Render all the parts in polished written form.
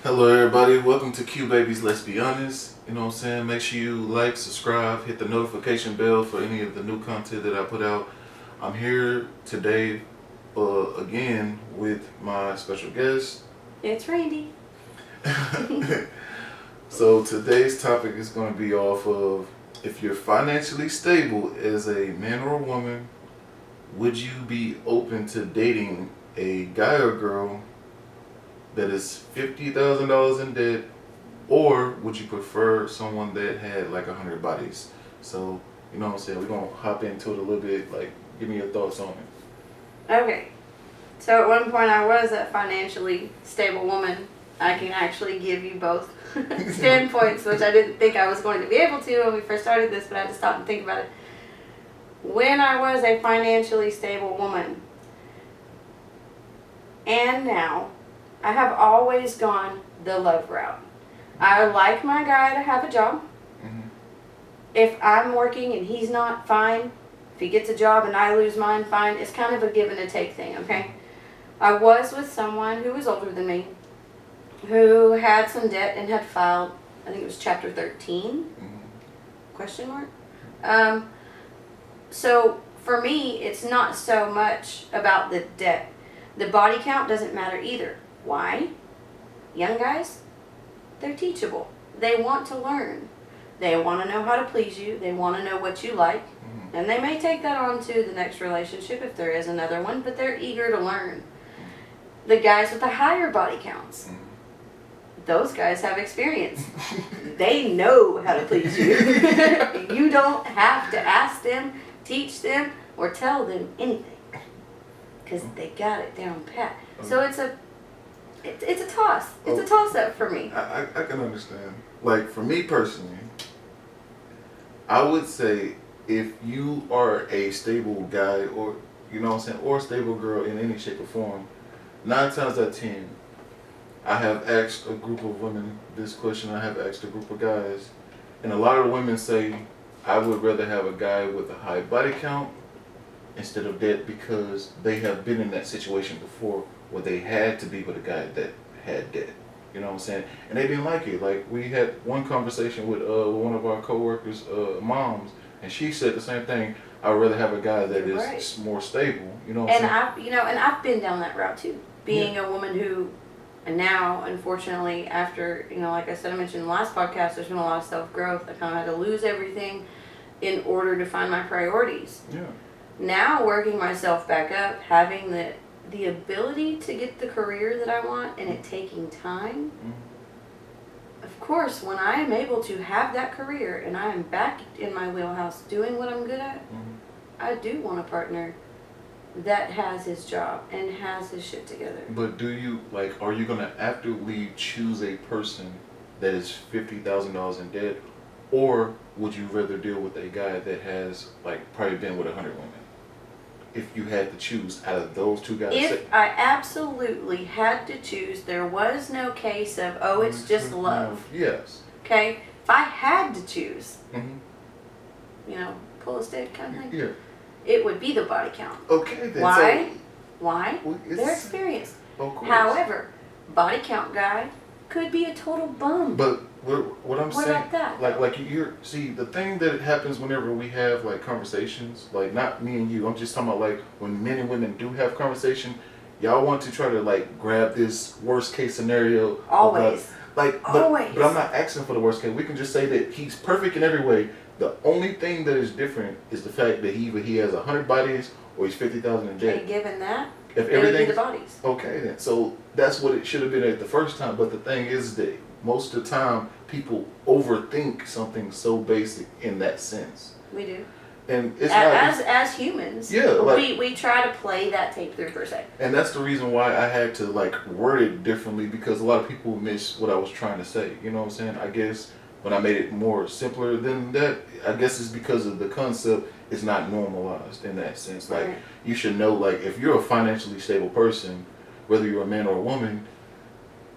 Hello everybody, welcome to Qbaby's Let's Be Honest. You know what I'm saying? Make sure you like, subscribe, hit the notification bell for any of the new content that I put out. I'm here today again with my special guest. It's Randy. So today's topic is going to be off of if you're financially stable as a man or a woman, would you be open to dating a guy or girl that is $50,000 in debt, or would you prefer someone that had like 100 bodies? So, you know what I'm saying? We're going to hop into it a little bit. Like, give me your thoughts on it. Okay. So at one point I was a financially stable woman. I can actually give you both standpoints, which I didn't think I was going to be able to when we first started this, but I had to stop and think about it. When I was a financially stable woman, and now, I have always gone the love route. I like my guy to have a job. Mm-hmm. If I'm working and he's not, fine. If he gets a job and I lose mine, fine. It's kind of a give and a take thing, okay? I was with someone who was older than me, who had some debt and had filed, I think it was Chapter 13, Mm-hmm. question mark. So for me, it's not so much about the debt. The body count doesn't matter either. Why? Young guys, they're teachable. They want to learn. They want to know how to please you. They want to know what you like. Mm-hmm. And they may take that on to the next relationship if there is another one, but they're eager to learn. The guys with the higher body counts, those guys have experience. They know how to please you. You don't have to ask them, teach them, or tell them anything, because they got it down pat. So it's a toss. It's a toss up for me. I can understand. Like, for me personally, I would say if you are a stable guy, or, you know what I'm saying, or a stable girl in any shape or form, 9 times out of 10, I have asked a group of women this question, I have asked a group of guys, and a lot of the women say, I would rather have a guy with a high body count instead of debt, because they have been in that situation before where they had to be with a guy that had debt. You know what I'm saying? And they didn't like it. Like, we had one conversation with one of our coworkers' moms, and she said the same thing. I'd rather have a guy that is Right. more stable. You know what I'm saying? I've been down that route too. Being a woman who, and now, unfortunately, after, like I said, I mentioned in the last podcast, there's been a lot of self-growth. I kind of had to lose everything in order to find my priorities. Yeah. Now, working myself back up, having the ability to get the career that I want, and it taking time. Mm-hmm. Of course, when I am able to have that career and I am back in my wheelhouse doing what I'm good at, Mm-hmm. I do want a partner that has his job and has his shit together. But do you, like, are you going to actively choose a person that is $50,000 in debt, or would you rather deal with a guy that has, like, probably been with 100 women? If you had to choose out of those two guys. If I absolutely had to choose, there was no case of, it's just love. Yes. Okay? If I had to choose, Mm-hmm. pull a stick kind of thing, Yeah. it would be the body count. Okay, then. Why? So, Why? well, They're experienced. Of course. However, body count guy could be a total bum. But what I'm What saying, about that? like see, the thing that happens whenever we have like conversations, like not me and you, I'm just talking about like when men and women do have conversation, y'all want to try to like grab this worst case scenario. Always. But I'm not asking for the worst case. We can just say that he's perfect in every way. The only thing that is different is the fact that he has 100 bodies or he's 50,000 in debt. And given that, If it would be everything the bodies. okay, then. So that's what it should have been at the first time. But the thing is that most of the time people overthink something so basic in that sense. We do. And it's as humans. Yeah, like, we try to play that tape through per se. and that's the reason why I had to like word it differently, because a lot of people miss what I was trying to say. You know what I'm saying? I guess when I made it more simpler than that, I guess it's because of the concept is not normalized in that sense. Like, Right. you should know, like, if you're a financially stable person, whether you're a man or a woman,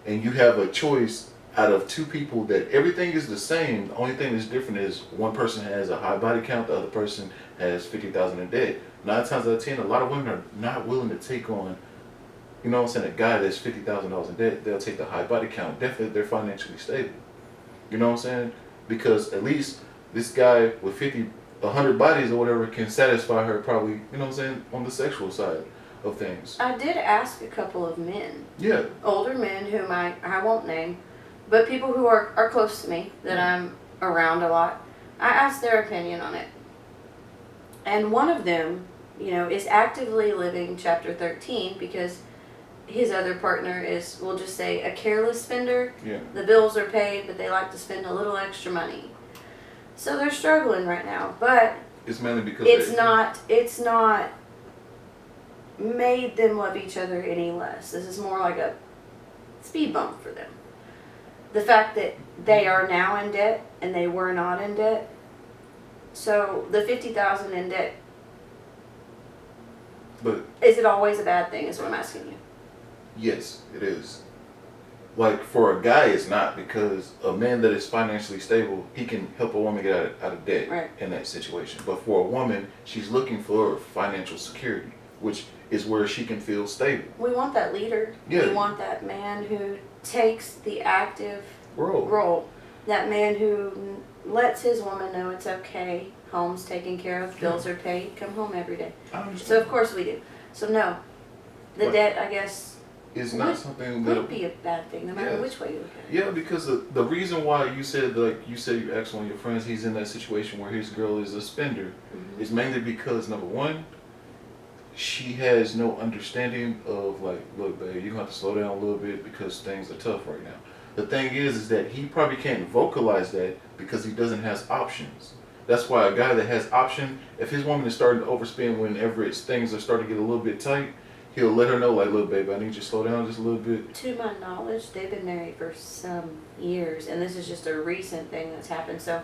and you have a choice out of two people that everything is the same, the only thing that's different is one person has a high body count, the other person has 50,000 in debt. 9 times out of 10, a lot of women are not willing to take on you know what I'm saying, a guy that's $50,000 in debt, they'll take the high body count. Definitely, they're financially stable. You know what I'm saying? Because at least this guy with 100 bodies or whatever can satisfy her probably, you know what I'm saying, on the sexual side of things. I did ask a couple of men, Yeah. older men whom I won't name, but people who are close to me that I'm around a lot. I asked their opinion on it. And one of them, is actively living chapter 13 because his other partner is, we'll just say, a careless spender. Yeah. The bills are paid, but they like to spend a little extra money. So they're struggling right now, but it's mainly because it's not made them love each other any less. This is more like a speed bump for them. The fact that they are now in debt and they were not in debt. So the $50,000 in debt. But is it always a bad thing? Is what I'm asking you. Yes, it is. Like for a guy, it's not, because a man that is financially stable, he can help a woman get out of debt in that situation. But for a woman, she's looking for financial security, which is where she can feel stable. We want that leader. Yeah. We want that man who takes the active role. That man who lets his woman know it's okay. Home's taken care of. Bills are paid. Come home every day. So of course we do. So no, the debt, I guess, is not something that would be a bad thing, no matter which way you look at it. Yeah, because the reason why you said you asked one of your friends, he's in that situation where his girl is a spender, is mainly because, number one, she has no understanding of, like, look, babe, you're gonna have to slow down a little bit because things are tough right now. The thing is that he probably can't vocalize that because he doesn't have options. That's why a guy that has option, if his woman is starting to overspend whenever things are starting to get a little bit tight, he'll let her know, like, look, baby, I need you to slow down just a little bit. To my knowledge, they've been married for some years, and this is just a recent thing that's happened. So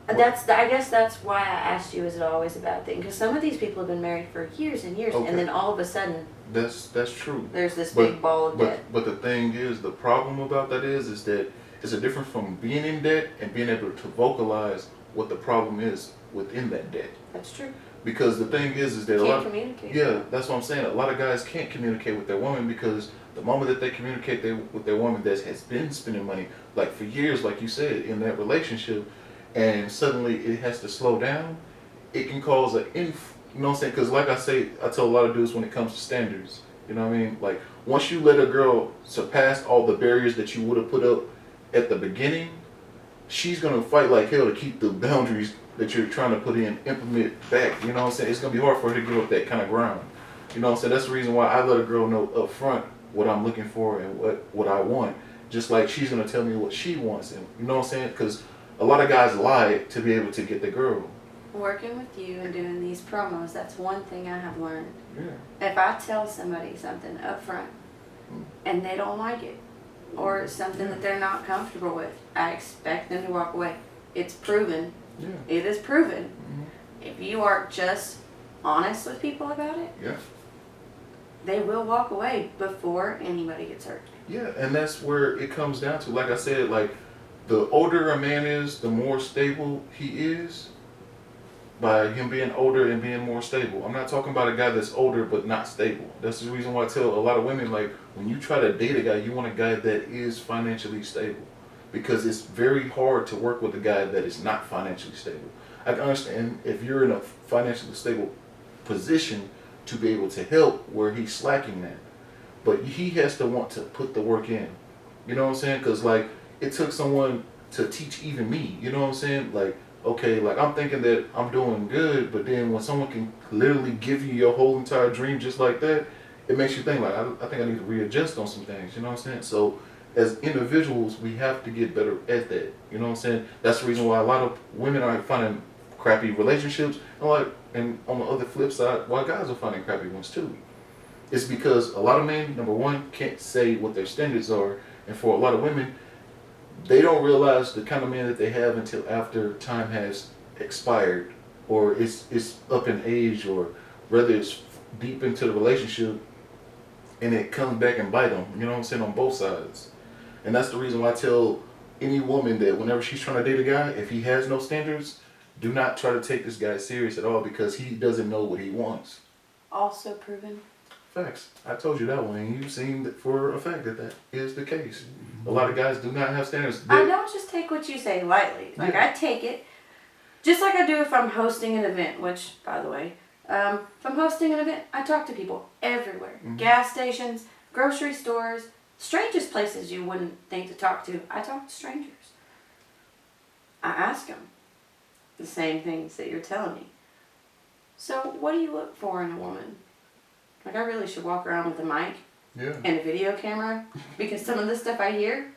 I guess that's why I asked you, is it always a bad thing? Because some of these people have been married for years and years, and then all of a sudden, that's true. There's this big ball of debt. But the thing is, the problem about that is that it's a difference from being in debt and being able to vocalize what the problem is within that debt. That's true. Because the thing is that can't communicate. Yeah, that's what I'm saying. A lot of guys can't communicate with their woman because the moment that they communicate with their woman that has been spending money, like for years, like you said, in that relationship, and suddenly it has to slow down, it can cause you know what I'm saying? Because like I say, I tell a lot of dudes when it comes to standards, you know what I mean? Like once you let a girl surpass all the barriers that you would have put up at the beginning, she's gonna fight like hell to keep the boundaries that you're trying to put in, implement back. You know what I'm saying? It's gonna be hard for her to give up that kind of ground. You know what I'm saying? That's the reason why I let a girl know up front what I'm looking for and what I want. Just like she's gonna tell me what she wants, and you know what I'm saying? Because a lot of guys lie to be able to get the girl. Working with you and doing these promos, that's one thing I have learned. Yeah. If I tell somebody something up front and they don't like it, or it's something that they're not comfortable with, I expect them to walk away. It's proven. Yeah. It is proven. If you are just honest with people about it, they will walk away before anybody gets hurt. Yeah, and that's where it comes down to. Like I said, like the older a man is, the more stable he is. By him being older and being more stable. I'm not talking about a guy that's older but not stable. That's the reason why I tell a lot of women, like, when you try to date a guy, you want a guy that is financially stable. Because it's very hard to work with a guy that is not financially stable. I can understand if you're in a financially stable position to be able to help where he's slacking at. But he has to want to put the work in. You know what I'm saying? Because, like, it took someone to teach even me. You know what I'm saying? Like, okay, like I'm thinking that I'm doing good, but then when someone can literally give you your whole entire dream just like that, it makes you think like, I think I need to readjust on some things, you know what I'm saying? So as individuals, we have to get better at that, you know what I'm saying? That's the reason why a lot of women are finding crappy relationships, and on the other flip side, why guys are finding crappy ones too. It's because a lot of men, number one, can't say what their standards are, and for a lot of women, they don't realize the kind of man that they have until after time has expired, or it's up in age, or whether it's deep into the relationship and it comes back and bite them, you know what I'm saying, on both sides. And that's the reason why I tell any woman that whenever she's trying to date a guy, if he has no standards, do not try to take this guy serious at all because he doesn't know what he wants. Also proven. Facts. I told you that one, and you've seen that for a fact that is the case. A lot of guys do not have standards. I don't just take what you say lightly. Like, I take it just like I do if I'm hosting an event, which, by the way, if I'm hosting an event, I talk to people everywhere. Gas stations, grocery stores, strangest places you wouldn't think to talk to. I talk to strangers. I ask them the same things that you're telling me. So what do you look for in a woman? Like, I really should walk around with a mic and a video camera, because some of the stuff I hear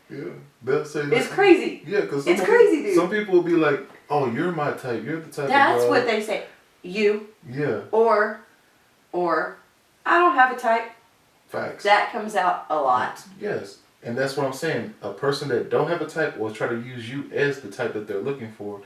they'll say it's crazy. Yeah, because it's crazy, dude. Some people will be like, oh, you're my type. You're the type That's of what they say. You. Yeah. Or, I don't have a type. Facts. That comes out a lot. Yes. And that's what I'm saying. A person that don't have a type will try to use you as the type that they're looking for.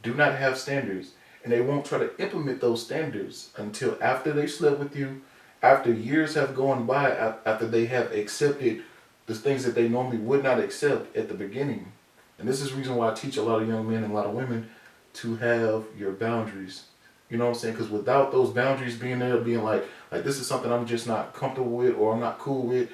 Do not have standards. And they won't try to implement those standards until after they slept with you, after years have gone by, after they have accepted the things that they normally would not accept at the beginning. And this is the reason why I teach a lot of young men and a lot of women to have your boundaries. You know what I'm saying? Because without those boundaries being there, being like this is something I'm just not comfortable with or I'm not cool with,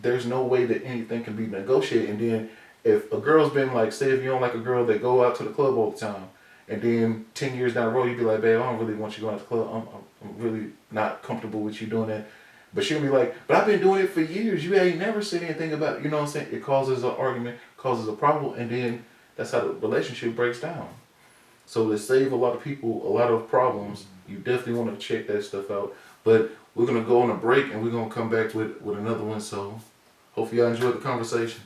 there's no way that anything can be negotiated. And then if a girl's been like, say if you don't like a girl that go out to the club all the time, and then 10 years down the road, you'd be like, babe, I don't really want you going to the club. I'm really not comfortable with you doing that. But she'll be like, but I've been doing it for years. You ain't never said anything about it. You know what I'm saying? It causes an argument, causes a problem, and then that's how the relationship breaks down. So to save a lot of people a lot of problems, you definitely want to check that stuff out. But we're going to go on a break, and we're going to come back with another one. So hopefully y'all enjoyed the conversation.